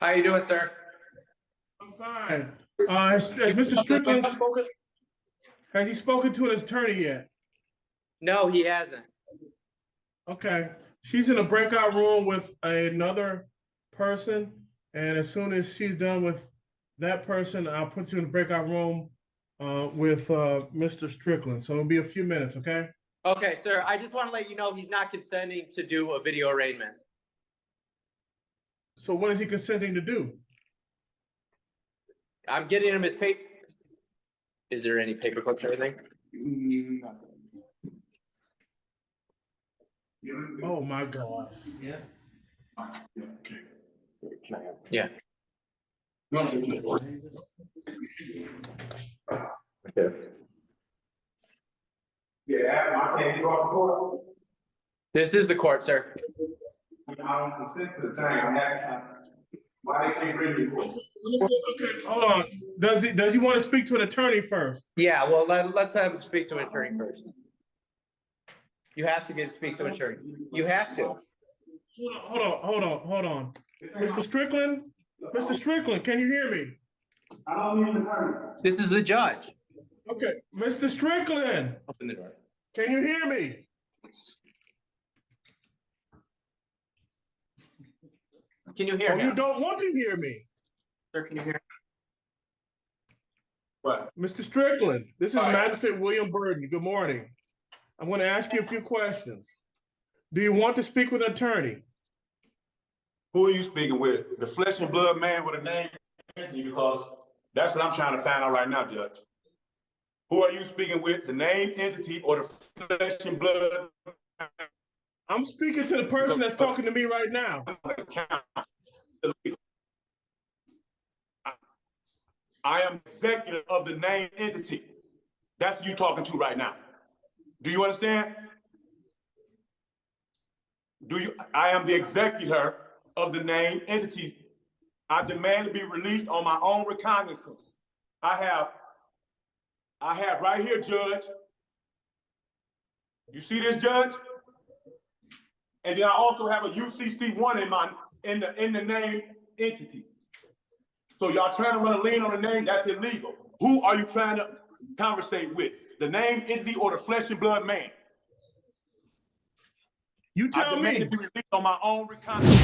How you doing, sir? I'm fine. Has Mr. Strickland has he spoken to his attorney yet? No, he hasn't. Okay. She's in a breakout room with another person, and as soon as she's done with that person, I'll put you in the breakout room with Mr. Strickland. So it'll be a few minutes, okay? Okay, sir. I just want to let you know he's not consenting to do a video arraignment. So what is he consenting to do? I'm getting him his paper. Is there any paper clips or anything? Oh my God. Yeah. Yeah. This is the court, sir. I don't consent to the thing. I'm asking why they can't bring me court. Okay, hold on. Does he want to speak to an attorney first? Yeah, well, let's have him speak to an attorney first. You have to speak to an attorney. You have to. Hold on. Mr. Strickland, can you hear me? I don't need an attorney. This is the judge. Okay, Mr. Strickland, Open the door. can you hear me? Can you hear Oh, him? you don't want to hear me. Sir, can you hear him? What? Mr. Strickland, this is All right. Magistrate William Burden. Good morning. I'm going to ask you a few questions. Do you want to speak with an attorney? Who are you speaking with? The flesh and blood man with a name? Because that's what I'm trying to find out right now, Judge. Who are you speaking with? The name entity or the flesh and blood? I'm speaking to the person that's talking to me right now. I am executive of the name entity. That's who you're talking to right now. Do you understand? I am the executor of the name entity. I demand to be released on my own recognizance. I have right here, Judge. You see this, Judge? And then I also have a UCC1 in the name entity. So y'all trying to run a lien on the name, that's illegal. Who are you trying to conversate with? The name entity or the flesh and blood man? You I tell demand me. to be released on my own recognizance.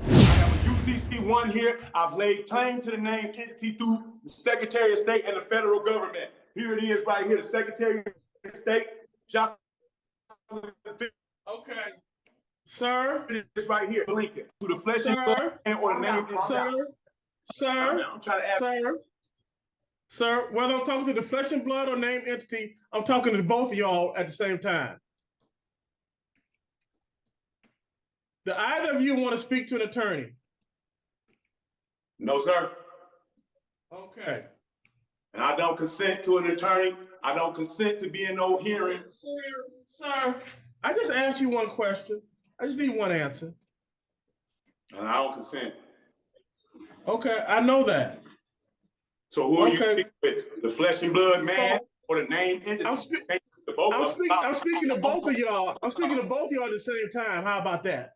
UCC1 here. I've laid claim to the name entity through the Secretary of State and the federal government. Here it is right here, the Secretary of State, Jocelyn. Okay. Sir? It's right here, Lincoln. To the flesh and blood or the name entity. I'm trying to ask. Sir, whether I'm talking to the flesh and blood or name entity, I'm talking to both of y'all at the same time. Do either of you want to speak to an attorney? No, sir. Okay. And I don't consent to an attorney. I don't consent to be in no hearing. Sir, I just asked you one question. I just need one answer. And I don't consent. Okay, I know that. So who are you speaking with? The flesh and blood man or the name entity? I'm speaking to both of y'all. I'm speaking to both of y'all at the same time. How about that?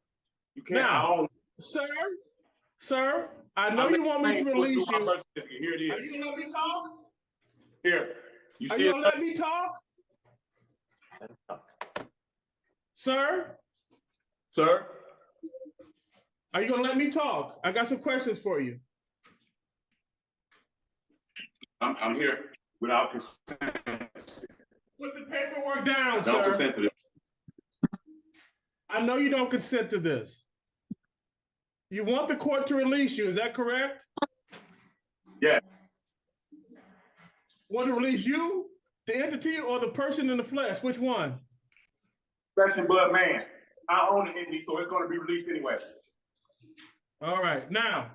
You can't. Now, sir, I know you want me to release you. Here it is. Are you gonna let me talk? Here. Are you gonna let me talk? Sir? Sir? Are you gonna let me talk? I got some questions for you. I'm here without consent. Put the paperwork down, Don't sir. consent to this. I know you don't consent to this. You want the court to release you, is that correct? Yeah. Want to release you, the entity, or the person in the flesh? Which one? Flesh and blood man. I own the entity, so it's going to be released anyway. All right, now.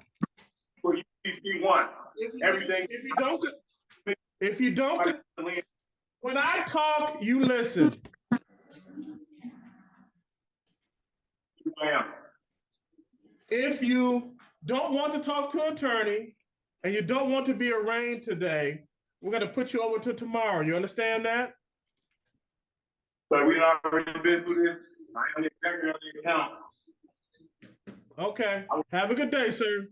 For UCC1, everything. If you don't If you don't, when I talk, you listen. Ma'am. If you don't want to talk to an attorney and you don't want to be arraigned today, we're going to put you over to tomorrow. You understand that? So we already been through this. I am the executive of the account. Okay. Have a good day, sir.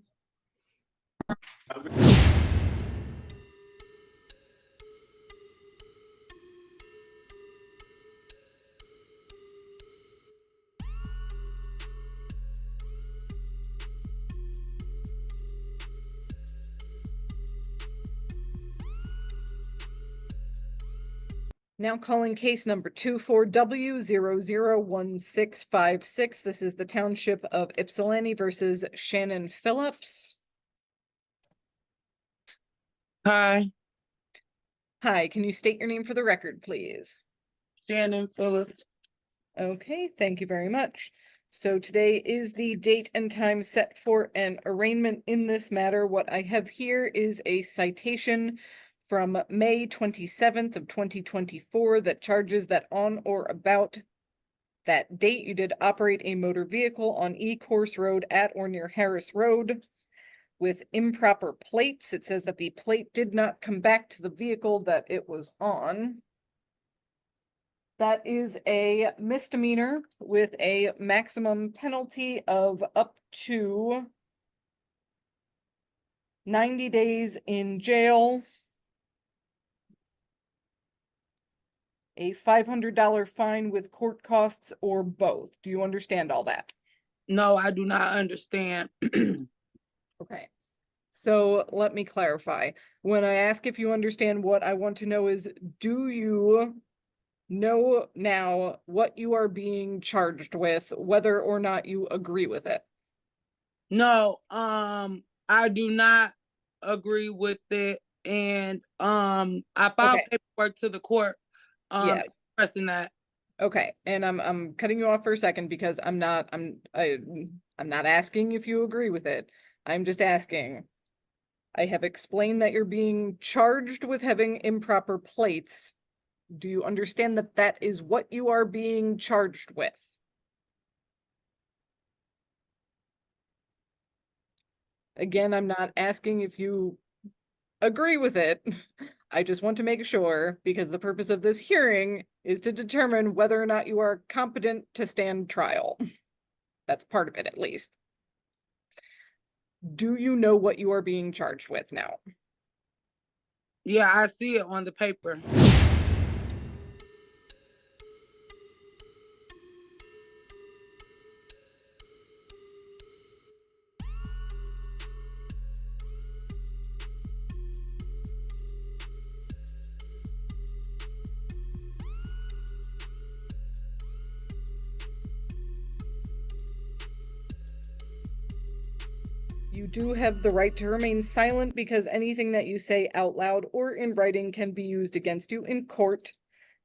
Now calling case number 24W001656. This is the Township of Ypsilanti versus Shannon Phillips. Hi, Hi, can you state your name for the record, please? Shannon Phillips. Okay, thank you very much. So today is the date and time set for an arraignment in this matter. What I have here is a citation from May 27th of 2024 that charges that on or about that date you did operate a motor vehicle on E-Course Road at or near Harris Road with improper plates. It says that the plate did not come back to the vehicle that it was on. That is a misdemeanor with a maximum penalty of up to 90 days in jail, a $500 fine with court costs, or both. Do you understand all that? No, I do not understand. Okay. So let me clarify. When I ask if you understand, what I want to know is, do you know now what you are being charged with, whether or not you agree with it? No, I do not agree with it. And I filed Okay. paperwork to the court Yes. expressing that. Okay, and I'm cutting you off for a second because I'm not asking if you agree with it. I'm just asking. I have explained that you're being charged with having improper plates. Do you understand that that is what you are being charged with? Again, I'm not asking if you agree with it. I just want to make sure, because the purpose of this hearing is to determine whether or not you are competent to stand trial. That's part of it, at least. Do you know what you are being charged with now? Yeah, I see it on the paper. You do have the right to remain silent because anything that you say out loud or in writing can be used against you in court.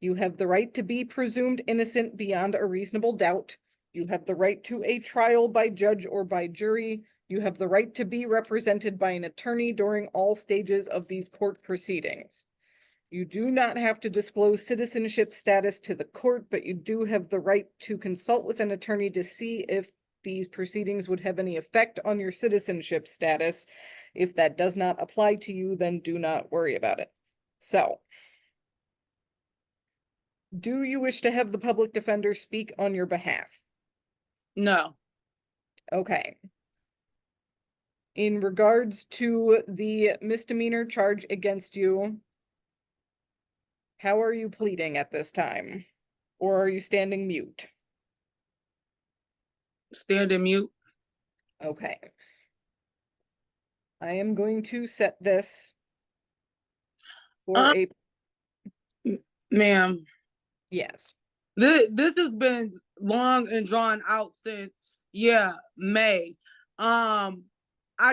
You have the right to be presumed innocent beyond a reasonable doubt. You have the right to a trial by judge or by jury. You have the right to be represented by an attorney during all stages of these court proceedings. You do not have to disclose citizenship status to the court, but you do have the right to consult with an attorney to see if these proceedings would have any effect on your citizenship status. If that does not apply to you, then do not worry about it. So, do you wish to have the public defender speak on your behalf? No. Okay. In regards to the misdemeanor charge against you, how are you pleading at this time? Or are you standing mute? Standing mute. Okay. I am going to set this for a, Ma'am, yes. this has been long and drawn out since, May. I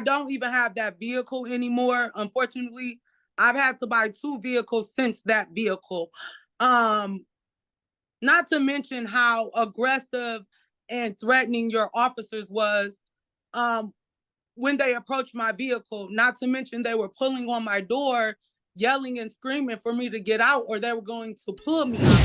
don't even have that vehicle anymore. Unfortunately, I've had to buy 2 vehicles since that vehicle. Not to mention how aggressive and threatening your officers was when they approached my vehicle. Not to mention they were pulling on my door yelling and screaming for me to get out or they were going to pull me out.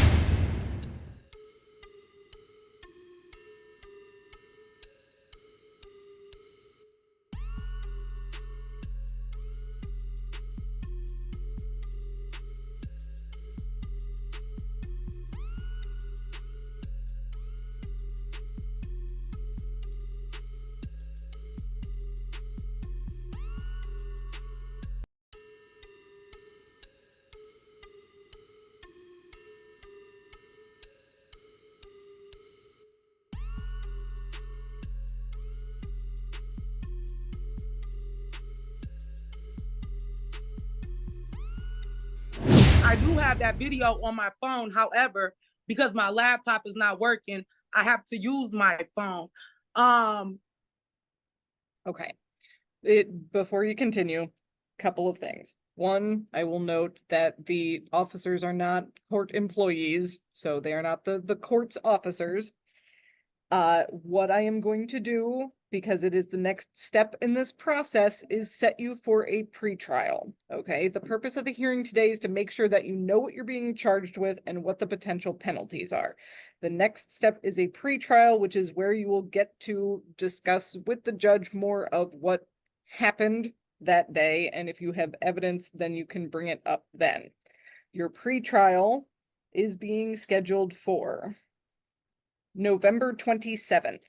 I do have that video on my phone. However, because my laptop is not working, I have to use my phone. Okay. Before you continue, couple of things. One, I will note that the officers are not court employees, so they are not the court's officers. What I am going to do, because it is the next step in this process, is set you for a pretrial, okay? The purpose of the hearing today is to make sure that you know what you're being charged with and what the potential penalties are. The next step is a pretrial, which is where you will get to discuss with the judge more of what happened that day, and if you have evidence, then you can bring it up then. Your pretrial is being scheduled for November 27th.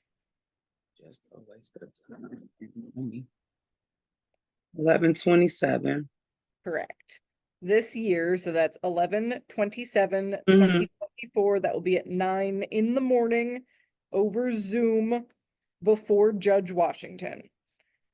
Just a waste of time. 11/27. Correct. This year, so that's 11/27, Mhm. 2024. That will be at 9 in the morning over Zoom before Judge Washington.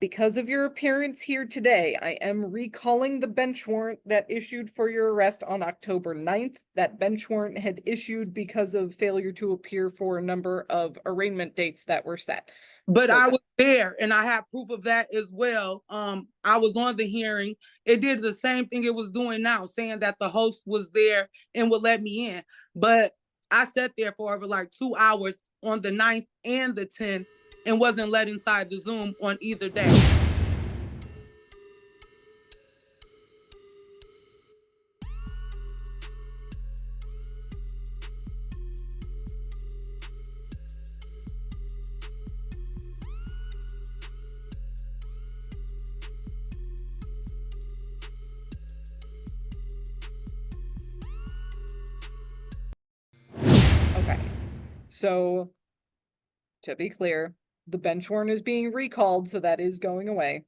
Because of your appearance here today, I am recalling the bench warrant that issued for your arrest on October 9th. That bench warrant had issued because of failure to appear for a number of arraignment dates that were set. But So I was there and I have proof of that as well. I was on the hearing. It did the same thing it was doing now, saying that the host was there and would let me in. But I sat there for over like 2 hours on the 9th and the 10th and wasn't let inside the Zoom on either day. okay. So to be clear, the bench warrant is being recalled, so that is going away.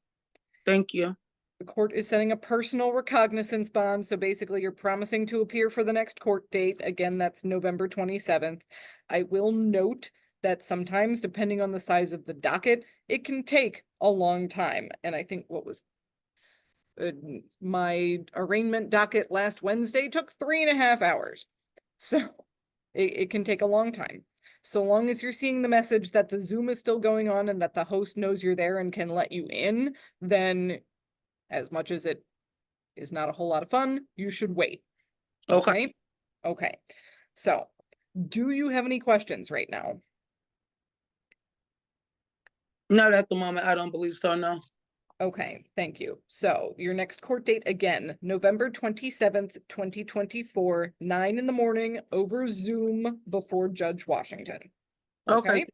Thank you. The court is setting a personal recognizance bond, so basically you're promising to appear for the next court date. Again, that's November 27th. I will note that sometimes, depending on the size of the docket, it can take a long time. And I think what was my arraignment docket last Wednesday took 3.5 hours. So it can take a long time. So long as you're seeing the message that the Zoom is still going on and that the host knows you're there and can let you in, then as much as it is not a whole lot of fun, you should wait. Okay. Okay. So, do you have any questions right now? Not at the moment. I don't believe so, no. Okay, thank you. So, your next court date again, November 27th, 2024, 9 in the morning over Zoom before Judge Washington. Okay.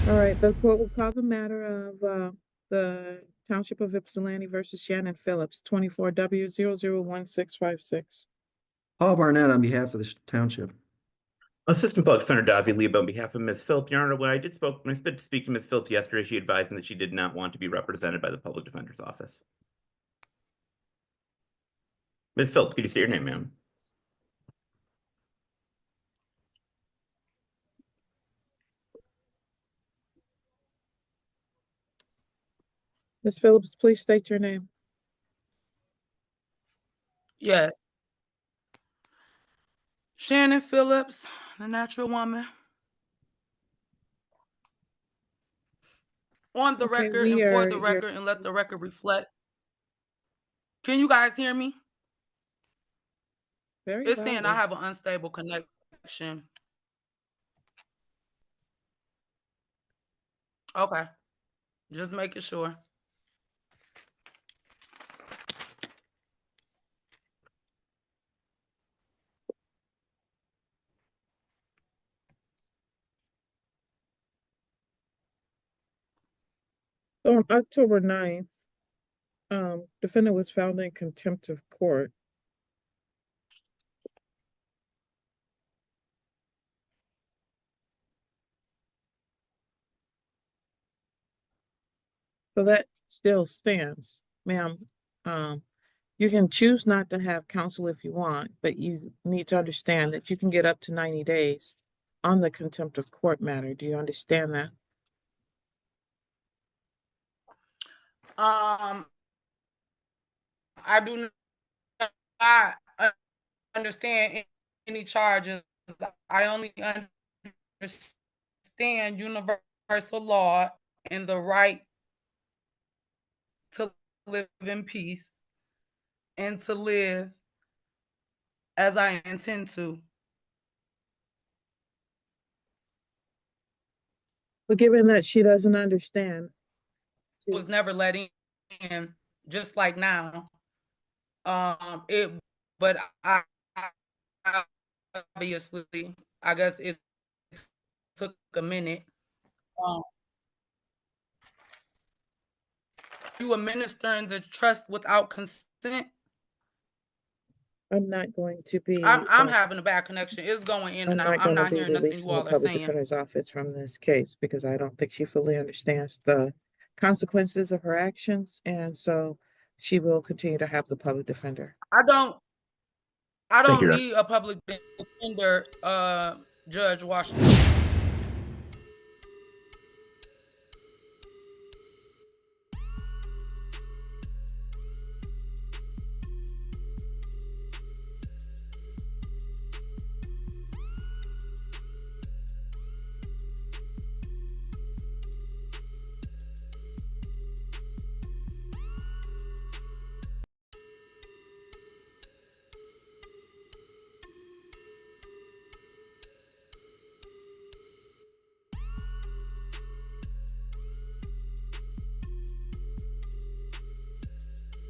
All right, the court will call the matter of the Township of Ypsilanti versus Shannon Phillips, 24W001656. Paul Barnett on behalf of the township. Assistant Public Defender Davi Lieb on behalf of Ms. Philp. Your Honor, when I did speak to Ms. Philp yesterday, she advised me that she did not want to be represented by the Public Defender's Office. Ms. Philp, could you say your name, ma'am? Ms. Phillips, please state your name. Yes. Shannon Phillips, the natural woman. On the Okay, record we and for are the here. record, and let the record reflect. Can you guys hear me? Very It's saying I loudly. have an unstable connection. Okay. Just making sure. So on October 9th, defendant was found in contempt of court. So that still stands, ma'am. You can choose not to have counsel if you want, but you need to understand that you can get up to 90 days on the contempt of court matter. Do you understand that? I do not understand any charges. I only understand universal law and the right to live in peace and to live as I intend to. But given that she doesn't understand, Was never let in, just like now. But I obviously, I guess it took a minute. You administering the trust without consent? I'm not going to be. I'm having a bad connection. It's going in I'm and out. not I'm going to not be hearing nothing you releasing the all are public saying. defender's office from this case because I don't think she fully understands the consequences of her actions, and so she will continue to have the public defender. I Thank don't you, Ron. need a public defender, Judge Washington.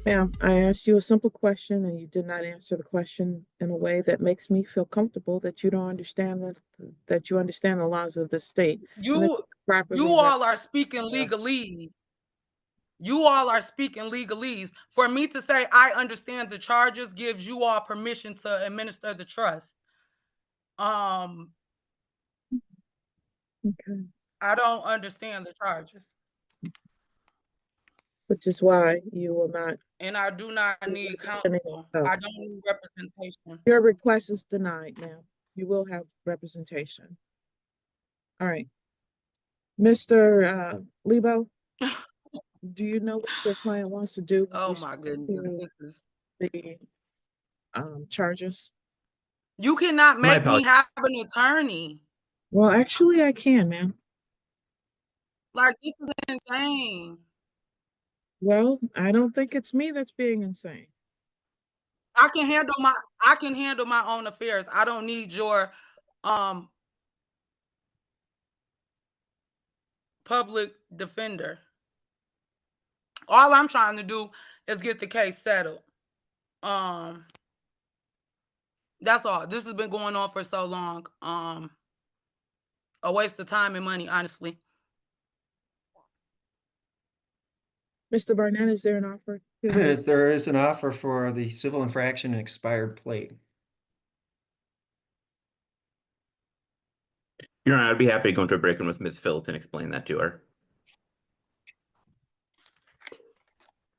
Ma'am, I asked you a simple question and you did not answer the question in a way that makes me feel comfortable that you don't understand that you understand the laws of the state. and that You properly all are speaking legalese. You all are speaking legalese. For me to say I understand the charges gives you all permission to administer the trust. Okay. I don't understand the charges. Which is why you will not. And I do not need counsel. Oh. I don't need representation. Your request is denied, ma'am. You will have representation. All right. Mr. Lebo, do you know what your client wants to do? Oh my goodness. This is the charges? You cannot My make me apologies. have an attorney. Well, actually, I can, ma'am. Like, this is insane. Well, I don't think it's me that's being insane. I can handle my own affairs. I don't need your public defender. All I'm trying to do is get the case settled. That's all. This has been going on for so long. A waste of time and money, honestly. Mr. Barnett, is there an offer? There is an offer for the civil infraction and expired plate. Your Honor, I'd be happy to go into a break-in with Ms. Phillips and explain that to her.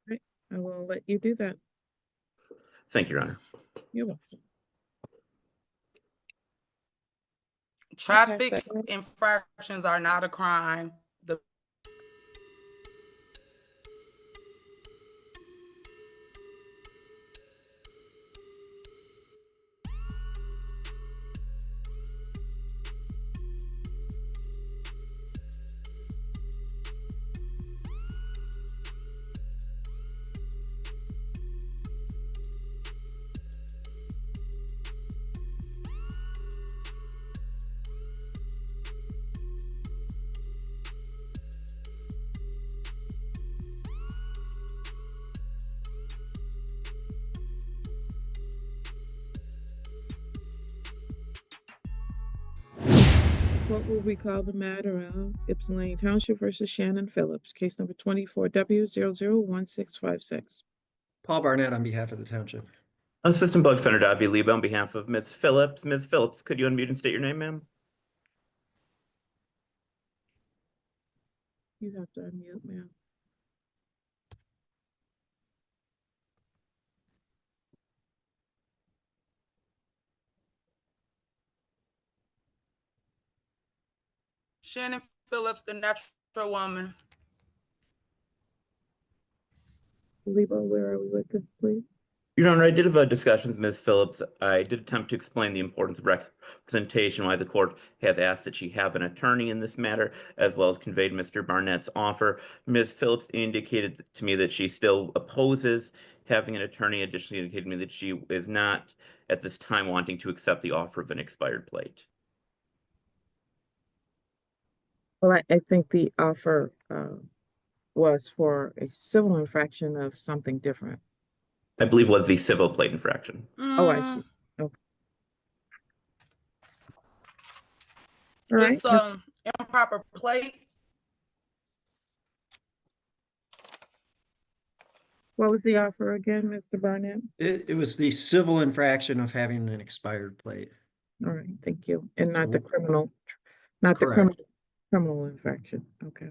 Right. I will let you do that. Thank you, Your Honor. You're welcome. Traffic infractions are not a crime. What will we call the matter of Ypsilanti Township versus Shannon Phillips, case number 24W001656? Paul Barnett on behalf of the township. Assistant Public Defender Davi Leba on behalf of Ms. Phillips. Ms. Phillips, could you unmute and state your name, ma'am? You have to unmute, ma'am. Shannon Phillips, the natural woman. Lebo, where are we with this, please? Your Honor, I did have a discussion with Ms. Phillips. I did attempt to explain the importance of representation, why the court has asked that she have an attorney in this matter, as well as conveyed Mr. Barnett's offer. Ms. Phillips indicated to me that she still opposes having an attorney. Additionally, indicated to me that she is not at this time wanting to accept the offer of an expired plate. Well, I think the offer was for a civil infraction of something different. I believe was the civil plate infraction. Oh, I see. Okay. All right. It's improper plate. What was the offer again, Mr. Barnett? It was the civil infraction of having an expired plate. All right, thank you. And not the So- criminal, not the Correct. criminal infraction. Okay.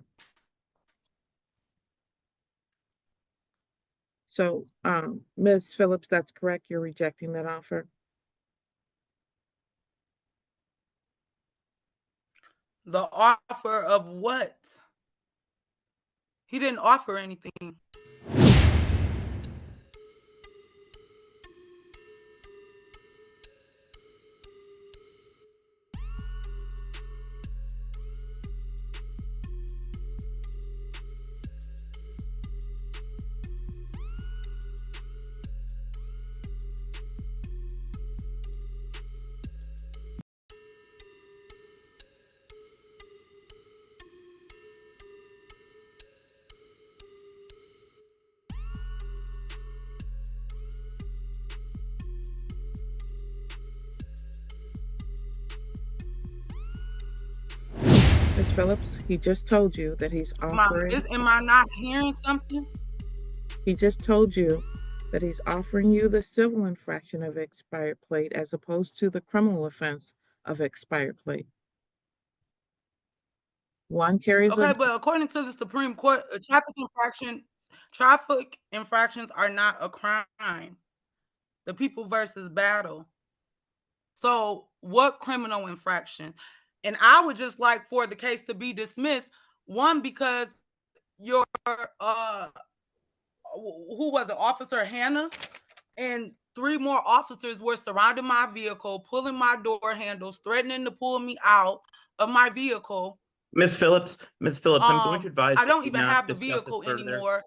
So, Ms. Phillips, that's correct. You're rejecting that offer. The offer of what? He didn't offer anything. Ms. Phillips, he just told you that he's Am I, offering, am I not hearing something? he just told you that he's offering you the civil infraction of expired plate as opposed to the criminal offense of expired plate. One carries Okay, a, but according to the Supreme Court, traffic infractions are not a crime. The people versus battle. So what criminal infraction? And I would just like for the case to be dismissed. One, because your who was it, Officer Hannah, and 3 more officers were surrounding my vehicle, pulling my door handles, threatening to pull me out of my vehicle. Ms. Phillips, I'm going to advise I don't that you even not have the discuss this vehicle further. anymore.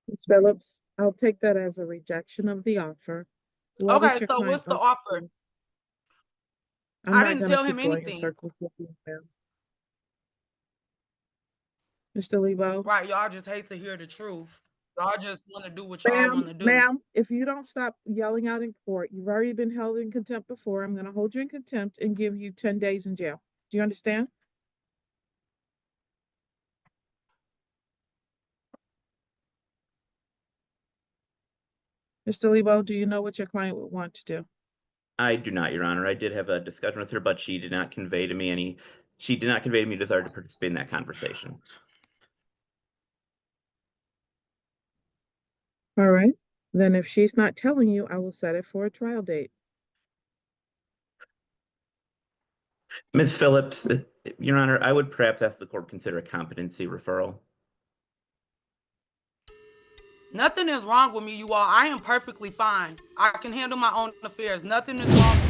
Ms. Phillips, I'll take that as a rejection of the offer. What would Okay, your so client what's the like to offer? do? I'm I not didn't gonna tell keep him going in anything. circles with you, ma'am. Mr. Lebo? Right, y'all just hate to hear the truth. Y'all just want to do what y'all want to do. Ma'am, if you don't stop yelling out in court, you've already been held in contempt before. I'm gonna hold you in contempt and give you 10 days in jail. Do you understand? Mr. Lebo, do you know what your client would want to do? I do not, Your Honor. I did have a discussion with her, but she did not convey to me any desire to participate in that conversation. All right, then if she's not telling you, I will set it for a trial date. Ms. Phillips, Your Honor, I would perhaps ask the court to consider a competency referral. Nothing is wrong with me, you all. I am perfectly fine. I can handle my own affairs. Nothing is wrong with me.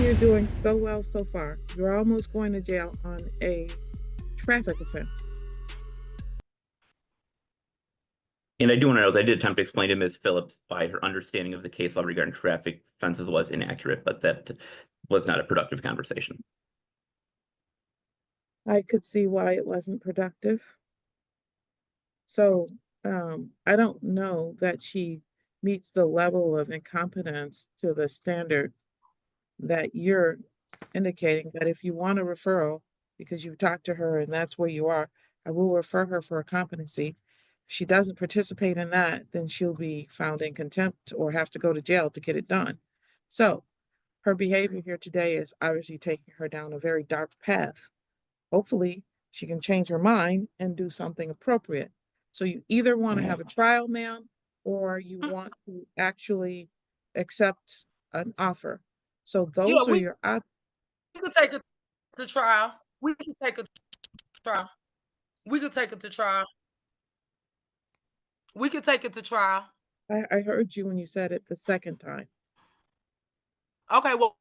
you're doing so well so far. You're almost going to jail on a traffic offense. And I do want to know that I did attempt to explain to Ms. Phillips why her understanding of the case law regarding traffic offenses was inaccurate, but that was not a productive conversation. I could see why it wasn't productive. So I don't know that she meets the level of incompetence to the standard that you're indicating, that if you want a referral because you've talked to her and that's where you are, I will refer her for a competency. If she doesn't participate in that, then she'll be found in contempt or have to go to jail to get it done. So her behavior here today is obviously taking her down a very dark path. Hopefully she can change her mind and do something appropriate. So you either want to have a trial, ma'am, or you want to actually accept an offer. So those are we your options. could take it to trial. We could take it to trial. We could take it to trial. We could take it to trial. I heard you when you said it the second time. Okay, well,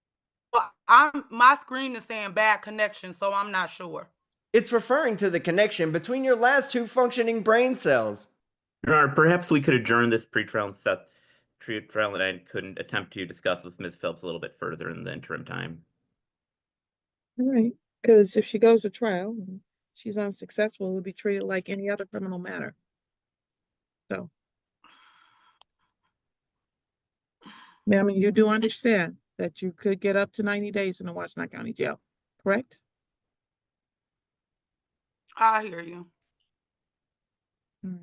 my screen is saying bad connection, so I'm not sure. It's referring to the connection between your last two functioning brain cells. Your Honor, perhaps we could adjourn this pretrial and set trial, and I couldn't attempt to discuss with Ms. Phelps a little bit further in the interim time. All right, because if she goes to trial and she's unsuccessful, it would be treated like any other criminal matter. So, ma'am, you do understand that you could get up to 90 days in the Washington County Jail, correct? I hear you. All right.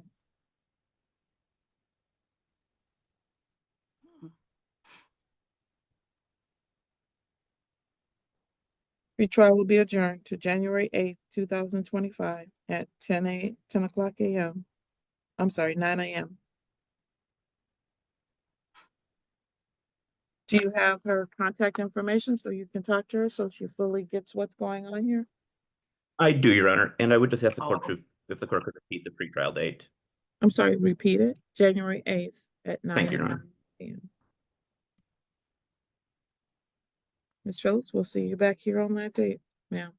Retrial will be adjourned to January 8th, 2025 at 10 o'clock a.m. I'm sorry, 9 a.m. Do you have her contact information so you can talk to her so she fully gets what's going on here? I do, Your Honor, and I would just ask the court if the court could repeat the pretrial date. I'm sorry, repeat it. January 8th at 9 Thank you, Your Honor. a.m. Ms. Phillips, we'll see you back here on that date, ma'am.